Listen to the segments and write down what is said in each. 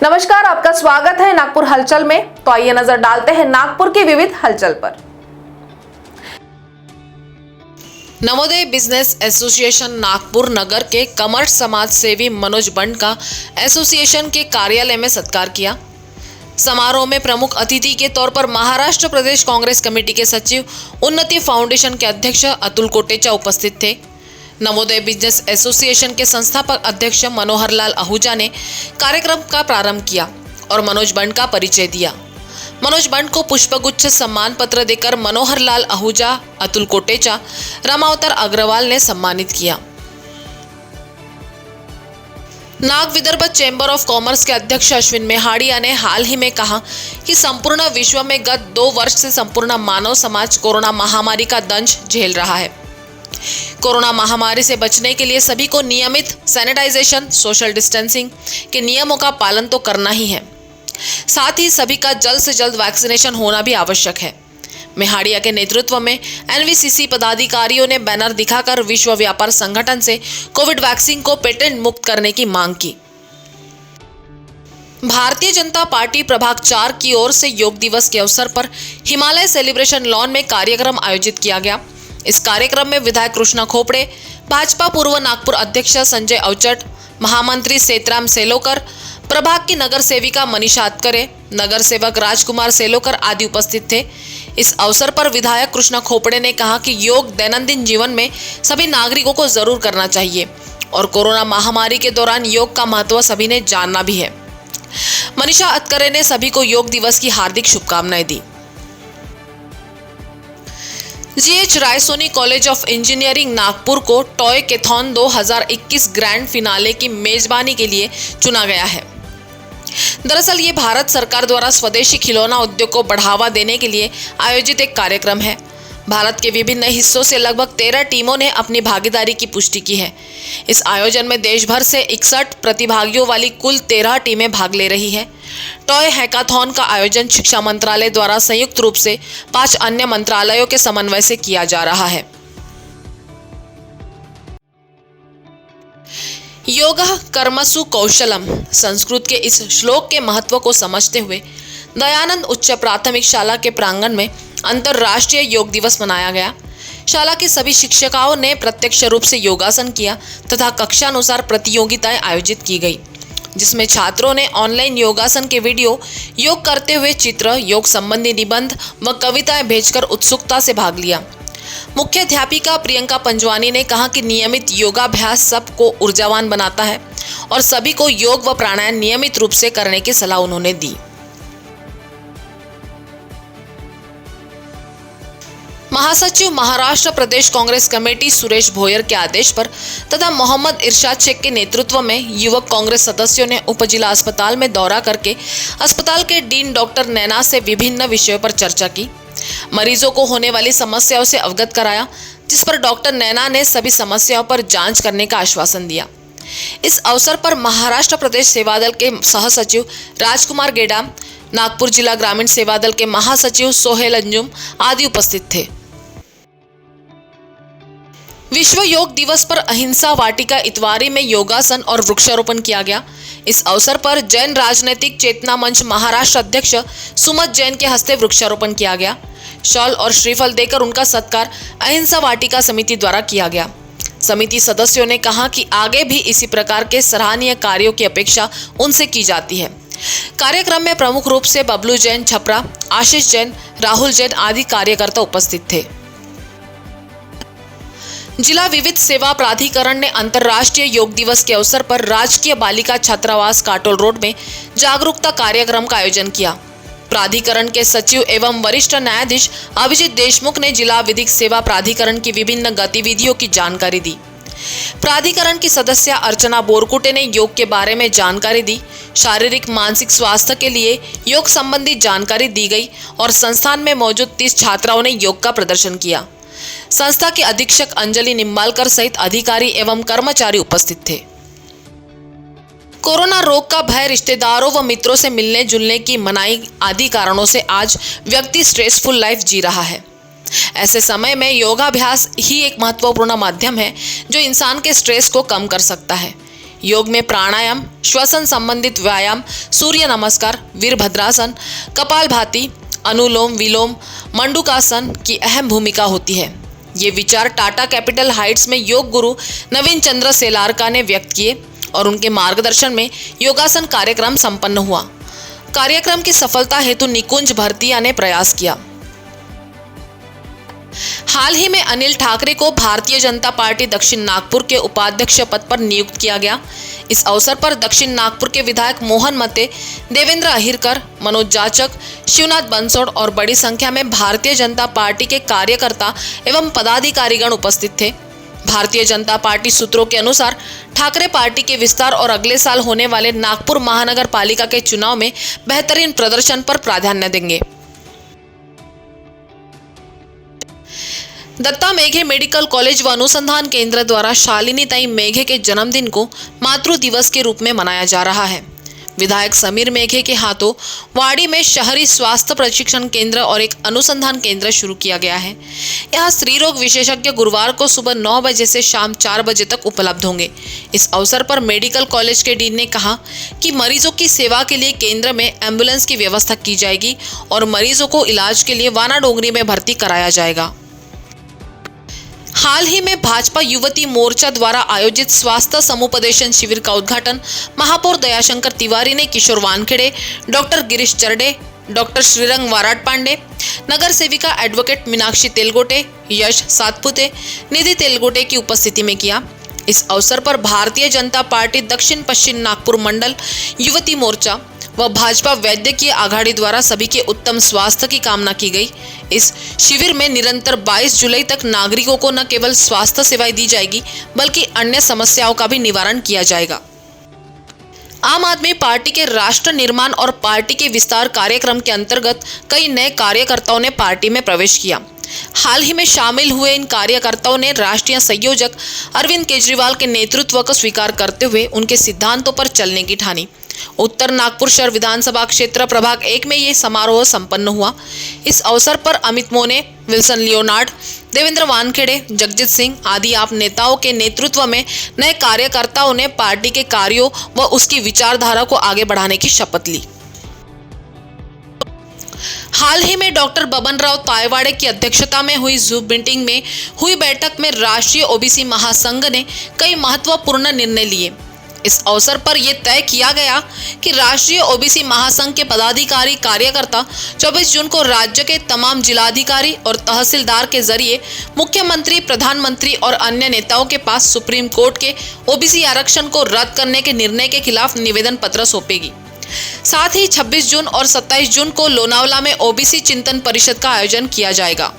नमस्कार, आपका स्वागत है नागपुर हलचल में। तो आइए नजर डालते हैं नागपुर की विविध हलचल पर। नवोदय बिजनेस एसोसिएशन नागपुर नगर के कमर्स समाज सेवी मनोज बंड का एसोसिएशन के कार्यालय में सत्कार किया। समारोह में प्रमुख अतिथि के तौर पर महाराष्ट्र प्रदेश कांग्रेस कमेटी के सचिव उन्नति फाउंडेशन के अध्यक्ष अतुल कोटेचा उपस्थित थे। नवोदय बिजनेस एसोसिएशन के संस्थापक अध्यक्ष मनोहर लाल आहूजा ने कार्यक्रम का प्रारंभ किया और मनोज बंड का परिचय दिया। मनोज बंड को पुष्पगुच्छ सम्मान पत्र देकर मनोहर लाल आहूजा, अतुल कोटेचा, रामावतार अग्रवाल ने सम्मानित किया। Nag Vidarbha chamber of commerce के अध्यक्ष अश्विन मेहाड़िया ने हाल ही में कहा कि संपूर्ण विश्व में गत 2 वर्ष से संपूर्ण मानव समाज कोरोना महामारी का दंश झेल रहा है। कोरोना महामारी से बचने के लिए सभी को नियमित सैनिटाइजेशन, सोशल डिस्टेंसिंग के नियमों का पालन तो करना ही है। साथ ही सभी का जल्द से जल्द वैक्सीनेशन होना भी आवश्यक है। मेहाड़िया के नेतृत्व में एनवीसीसी पदाधिकारियों ने बैनर दिखाकर विश्व व्यापार संगठन से कोविड वैक्सीन को पेटेंट मुक्त करने की मांग की। भारतीय जनता पार्टी प्रभाग 4 की ओर से योग दिवस के अवसर पर हिमालय सेलिब्रेशन लॉन में कार्यक्रम आयोजित किया गया। इस कार्यक्रम में विधायक कृष्णा खोपड़े, भाजपा पूर्व नागपुर अध्यक्ष संजय अवचट, महामंत्री सेतराम सेलोकर, प्रभाग की नगर सेविका मनीषा अतकरे, नगर सेवक राजकुमार सेलोकर आदि उपस्थित थे। इस अवसर पर विधायक कृष्णा खोपड़े ने कहा कि योग दैनंदिन जीवन में सभी नागरिकों को जरूर करना चाहिए और कोरोना महामारी के दौरान योग का महत्व सभी ने जानना भी है। मनीषा अतकरे ने सभी को योग दिवस की हार्दिक शुभकामनाएं दी। GH Raisoni college of engineering Nagpur को टॉय कैथॉन 2021 ग्रैंड फिनाले की मेजबानी के लिए चुना गया है। दरअसल ये भारत सरकार द्वारा स्वदेशी खिलौना उद्योग को बढ़ावा देने के लिए आयोजित एक कार्यक्रम है। भारत के विभिन्न हिस्सों से लगभग 13 टीमों ने अपनी भागीदारी की पुष्टि की है। इस आयोजन में देश भर से 61 प्रतिभागियों वाली कुल 13 टीमें भाग ले रही है। टॉय हैकाथॉन का आयोजन शिक्षा मंत्रालय द्वारा संयुक्त रूप से 5 अन्य मंत्रालयों के समन्वय से किया जा रहा है। योगः कर्मसु कौशलम संस्कृत के इस श्लोक के महत्व को समझते हुए दयानंद उच्च प्राथमिक शाला के प्रांगण में अंतर्राष्ट्रीय योग दिवस मनाया गया। शाला की सभी शिक्षिकाओं ने प्रत्यक्ष रूप से योगासन किया तथा कक्षानुसार प्रतियोगिताएं आयोजित की गई, जिसमें छात्रों ने ऑनलाइन योगासन के वीडियो, योग करते हुए चित्र, योग संबंधी निबंध व कविताएं भेजकर उत्सुकता से भाग लिया। मुख्य अध्यापिका प्रियंका पंजवानी ने कहा कि नियमित योगाभ्यास सबको ऊर्जावान बनाता है और सभी को योग व प्राणायाम नियमित रूप से करने की सलाह उन्होंने दी। महासचिव महाराष्ट्र प्रदेश कांग्रेस कमेटी सुरेश भोयर के आदेश पर तथा मोहम्मद इरशाद शेख के नेतृत्व में युवक कांग्रेस सदस्यों ने उपजिला अस्पताल में दौरा करके अस्पताल के डीन डॉक्टर नैना से विभिन्न विषयों पर चर्चा की। मरीजों को होने वाली समस्याओं से अवगत कराया, जिस पर डॉक्टर नैना ने सभी समस्याओं पर जांच करने का आश्वासन दिया। इस अवसर पर महाराष्ट्र प्रदेश सेवादल के सहसचिव राजकुमार गेडाम, नागपुर जिला ग्रामीण सेवादल के महासचिव सोहेल अंजुम आदि उपस्थित थे। विश्व योग दिवस पर अहिंसा वाटिका इतवारी में योगासन और वृक्षारोपण किया गया। इस अवसर पर जैन राजनीतिक चेतना मंच महाराष्ट्र अध्यक्ष सुमत जैन के हस्ते वृक्षारोपण किया गया। शॉल और श्रीफल देकर उनका सत्कार अहिंसा वाटिका समिति द्वारा किया गया। समिति सदस्यों ने कहा कि आगे भी इसी प्रकार के सराहनीय कार्यों की अपेक्षा उनसे की जाती है। कार्यक्रम में प्रमुख रूप से बबलू जैन छपरा, आशीष जैन, राहुल जैन आदि कार्यकर्ता उपस्थित थे। जिला विविध सेवा प्राधिकरण ने अंतर्राष्ट्रीय योग दिवस के अवसर पर राजकीय बालिका छात्रावास काटोल रोड में जागरूकता कार्यक्रम का आयोजन किया। प्राधिकरण के सचिव एवं वरिष्ठ न्यायाधीश अभिजीत देशमुख ने जिला विधिक सेवा प्राधिकरण की विभिन्न गतिविधियों की जानकारी दी। प्राधिकरण की सदस्य अर्चना बोरकुटे ने योग के बारे में जानकारी दी। शारीरिक मानसिक स्वास्थ्य के लिए योग संबंधी जानकारी दी गई और संस्थान में मौजूद 30 छात्राओं ने योग का प्रदर्शन किया। संस्था के अधीक्षक अंजलि निम्बालकर सहित अधिकारी एवं कर्मचारी उपस्थित थे। कोरोना रोग का भय, रिश्तेदारों व मित्रों से मिलने जुलने की मनाही आदि कारणों से आज व्यक्ति स्ट्रेसफुल लाइफ जी रहा है। ऐसे समय में योगाभ्यास ही एक महत्वपूर्ण माध्यम है जो इंसान के स्ट्रेस को कम कर सकता है। योग में प्राणायाम, श्वसन संबंधित व्यायाम, सूर्य नमस्कार, वीरभद्रासन, कपालभाति, अनुलोम विलोम, मंडूकासन की अहम भूमिका होती है। ये विचार टाटा कैपिटल हाइट्स में योग गुरु नवीन चंद्र सेलारका ने व्यक्त किए और उनके मार्गदर्शन में योगासन कार्यक्रम संपन्न हुआ। कार्यक्रम की सफलता हेतु निकुंज भरतिया ने प्रयास किया। हाल ही में अनिल ठाकरे को भारतीय जनता पार्टी दक्षिण नागपुर के उपाध्यक्ष पद पर नियुक्त किया गया। इस अवसर पर दक्षिण नागपुर के विधायक मोहन मते, देवेंद्र अहिरकर, मनोज जाचक, शिवनाथ बंसोड़ और बड़ी संख्या में भारतीय जनता पार्टी के कार्यकर्ता एवं पदाधिकारीगण उपस्थित थे। भारतीय जनता पार्टी सूत्रों के अनुसार ठाकरे पार्टी के विस्तार और अगले साल होने वाले नागपुर महानगर पालिका के चुनाव में बेहतरीन प्रदर्शन पर प्राधान्य देंगे। दत्ता मेघे मेडिकल कॉलेज व अनुसंधान केंद्र द्वारा शालिनीताई मेघे के जन्मदिन को मातृ दिवस के रूप में मनाया जा रहा है। विधायक समीर मेघे के हाथों वाड़ी में शहरी स्वास्थ्य प्रशिक्षण केंद्र और एक अनुसंधान केंद्र शुरू किया गया है। यहाँ स्त्री रोग विशेषज्ञ गुरुवार को सुबह 9 बजे से शाम 4 बजे तक उपलब्ध होंगे। इस अवसर पर मेडिकल कॉलेज के डीन ने कहा कि मरीजों की सेवा के लिए केंद्र में एम्बुलेंस की व्यवस्था की जाएगी और मरीजों को इलाज के लिए वानाडोंगरी में भर्ती कराया जाएगा। हाल ही में भाजपा युवती मोर्चा द्वारा आयोजित स्वास्थ्य समुपदेशन शिविर का उद्घाटन महापौर दयाशंकर तिवारी ने किशोर वानखेड़े, डॉक्टर गिरीश चरडे, डॉक्टर श्रीरंग वाराट पांडे, नगर सेविका एडवोकेट मीनाक्षी तेलगोटे, यश सातपुते, निधि तेलगोटे की उपस्थिति में किया। इस अवसर पर भारतीय जनता पार्टी दक्षिण पश्चिम नागपुर मंडल युवती मोर्चा व भाजपा वैद्यकीय आघाड़ी द्वारा सभी के उत्तम स्वास्थ्य की कामना की गई। इस शिविर में निरंतर 22 जुलाई तक नागरिकों को न केवल स्वास्थ्य सेवाएं दी जाएगी बल्कि अन्य समस्याओं का भी निवारण किया जाएगा। आम आदमी पार्टी के राष्ट्र निर्माण और पार्टी के विस्तार कार्यक्रम के अंतर्गत कई नए कार्यकर्ताओं ने पार्टी में प्रवेश किया। हाल ही में शामिल हुए इन कार्यकर्ताओं ने राष्ट्रीय संयोजक अरविंद केजरीवाल के नेतृत्व को स्वीकार करते हुए उनके सिद्धांतों पर चलने की ठानी। उत्तर नागपुर शहर विधानसभा क्षेत्र प्रभाग 1 में ये समारोह संपन्न हुआ। इस अवसर पर अमित मोने, विल्सन लियोनार्ड, देवेंद्र वानखेड़े, जगजीत सिंह आदि आप नेताओं के नेतृत्व में नए कार्यकर्ताओं ने पार्टी के कार्यों व उसकी विचारधारा को आगे बढ़ाने की शपथ ली। हाल ही में डॉक्टर बबन राव तायवाड़े की अध्यक्षता में हुई जूम मीटिंग में हुई बैठक में राष्ट्रीय ओबीसी महासंघ ने कई महत्वपूर्ण निर्णय लिए। इस अवसर पर यह तय किया गया कि राष्ट्रीय ओबीसी महासंघ के पदाधिकारी कार्यकर्ता 24 जून को राज्य के तमाम जिलाधिकारी और तहसीलदार के जरिए मुख्यमंत्री, प्रधानमंत्री और अन्य नेताओं के पास सुप्रीम कोर्ट के ओबीसी आरक्षण को रद्द करने के निर्णय के खिलाफ निवेदन पत्र सौंपेगी। साथ ही 26 जून और 27 जून को लोनावला में ओबीसी चिंतन परिषद का आयोजन किया जाएगा।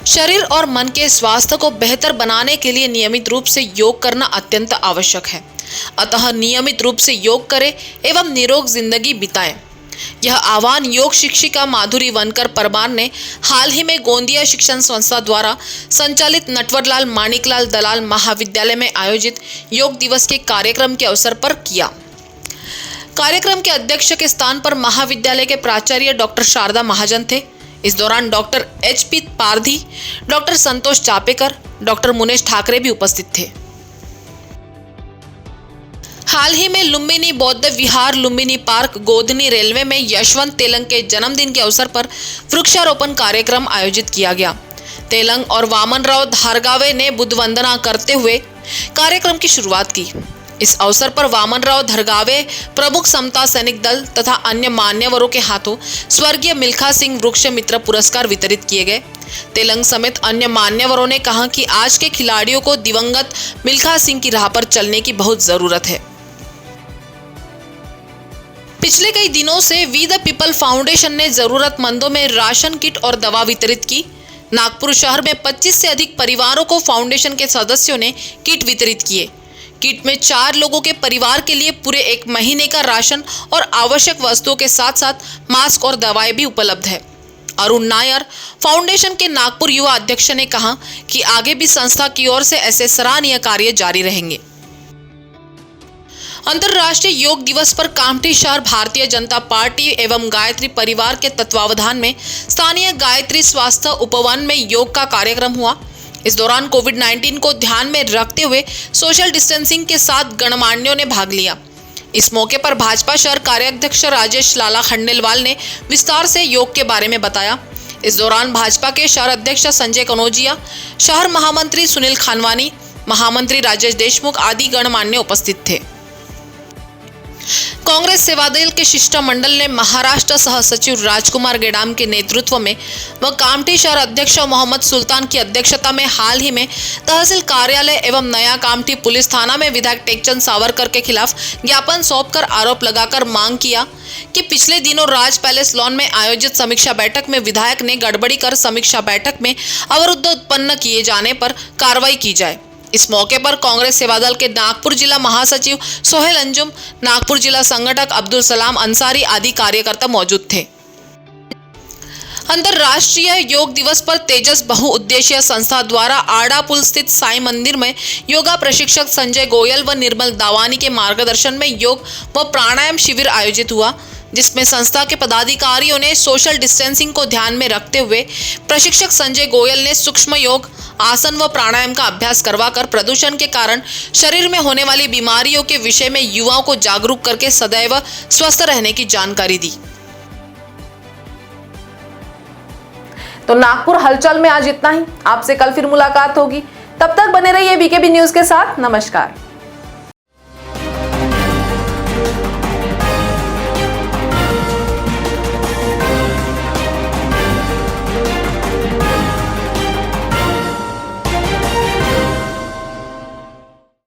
शरीर और मन के स्वास्थ्य को बेहतर बनाने के लिए नियमित रूप से योग करना अत्यंत आवश्यक है। अतः नियमित रूप से योग करें एवं निरोग जिंदगी बिताएं। यह आह्वान योग शिक्षिका माधुरी वनकर परमार ने हाल ही में गोंदिया शिक्षण संस्था द्वारा संचालित नटवरलाल माणिकलाल दलाल महाविद्यालय में आयोजित योग दिवस के कार्यक्रम के अवसर पर किया। कार्यक्रम के अध्यक्ष के स्थान पर महाविद्यालय के प्राचार्य डॉक्टर शारदा महाजन थे। इस दौरान डॉक्टर HP पारधी, डॉक्टर संतोष चापेकर, डॉक्टर मुनेश ठाकरे भी उपस्थित थे। हाल ही में लुम्बिनी बौद्ध विहार, लुम्बिनी पार्क, गोधनी रेलवे में यशवंत तेलंग के जन्मदिन के अवसर पर वृक्षारोपण कार्यक्रम आयोजित किया गया। तेलंग और वामनराव धारगावे ने बुद्ध वंदना करते हुए कार्यक्रम की शुरुआत की। इस अवसर पर वामनराव धरगावे, प्रमुख समता सैनिक दल तथा अन्य मान्यवरों के हाथों स्वर्गीय मिल्खा सिंह वृक्ष मित्र पुरस्कार वितरित किए गए। तेलंग समेत अन्य मान्यवरों ने कहा कि आज के खिलाड़ियों को दिवंगत मिल्खा सिंह की राह पर चलने की बहुत जरूरत है। पिछले कई दिनों से वी द पीपल फाउंडेशन ने जरूरतमंदों में राशन किट और दवा वितरित की। नागपुर शहर में 25 से अधिक परिवारों को फाउंडेशन के सदस्यों ने किट वितरित किए। किट में 4 लोगों के परिवार के लिए पूरे 1 महीने का राशन और आवश्यक वस्तुओं के साथ साथ मास्क और दवाएं भी उपलब्ध है। अरुण नायर, फाउंडेशन के नागपुर युवा अध्यक्ष ने कहा कि आगे भी संस्था की ओर से ऐसे सराहनीय कार्य जारी रहेंगे। अंतर्राष्ट्रीय योग दिवस पर कामठी शहर भारतीय जनता पार्टी एवं गायत्री परिवार के तत्वावधान में स्थानीय गायत्री स्वास्थ्य उपवन में योग का कार्यक्रम हुआ। इस दौरान कोविड-19 को ध्यान में रखते हुए सोशल डिस्टेंसिंग के साथ गणमान्यों ने भाग लिया। इस मौके पर भाजपा शहर कार्याध्यक्ष राजेश लाला खंडेलवाल ने विस्तार से योग के बारे में बताया। इस दौरान भाजपा के शहर अध्यक्ष संजय कनौजिया, शहर महामंत्री सुनील खानवानी, महामंत्री राजेश देशमुख आदि गणमान्य उपस्थित थे। कांग्रेस सेवादल के शिष्टमंडल ने महाराष्ट्र सह सचिव राजकुमार गेडाम के नेतृत्व में व कामठी शहर अध्यक्ष मोहम्मद सुल्तान की अध्यक्षता में हाल ही में तहसील कार्यालय एवं नया कामठी पुलिस थाना में विधायक टेकचंद सावरकर के खिलाफ ज्ञापन सौंपकर आरोप लगाकर मांग किया कि पिछले दिनों राज पैलेस लॉन में आयोजित समीक्षा बैठक में विधायक ने गड़बड़ी कर समीक्षा बैठक में अवरुद्ध उत्पन्न किए जाने पर कार्रवाई की जाए। इस मौके पर कांग्रेस सेवादल के नागपुर जिला महासचिव सोहेल अंजुम, नागपुर जिला संगठक अब्दुल सलाम अंसारी आदि कार्यकर्ता मौजूद थे। अंतर्राष्ट्रीय योग दिवस पर तेजस बहुउद्देशीय संस्था द्वारा आड़ा पुल स्थित साई मंदिर में योगा प्रशिक्षक संजय गोयल व निर्मल दावानी के मार्गदर्शन में योग व प्राणायाम शिविर आयोजित हुआ, जिसमें संस्था के पदाधिकारियों ने सोशल डिस्टेंसिंग को ध्यान में रखते हुए प्रशिक्षक संजय गोयल ने सूक्ष्म योग, आसन व प्राणायाम का अभ्यास करवाकर प्रदूषण के कारण शरीर में होने वाली बीमारियों के विषय में युवाओं को जागरूक करके सदैव स्वस्थ रहने की जानकारी दी। तो नागपुर हलचल में आज इतना ही। आपसे कल फिर मुलाकात होगी, तब तक बने रहिए बीकेबी न्यूज के साथ। नमस्कार।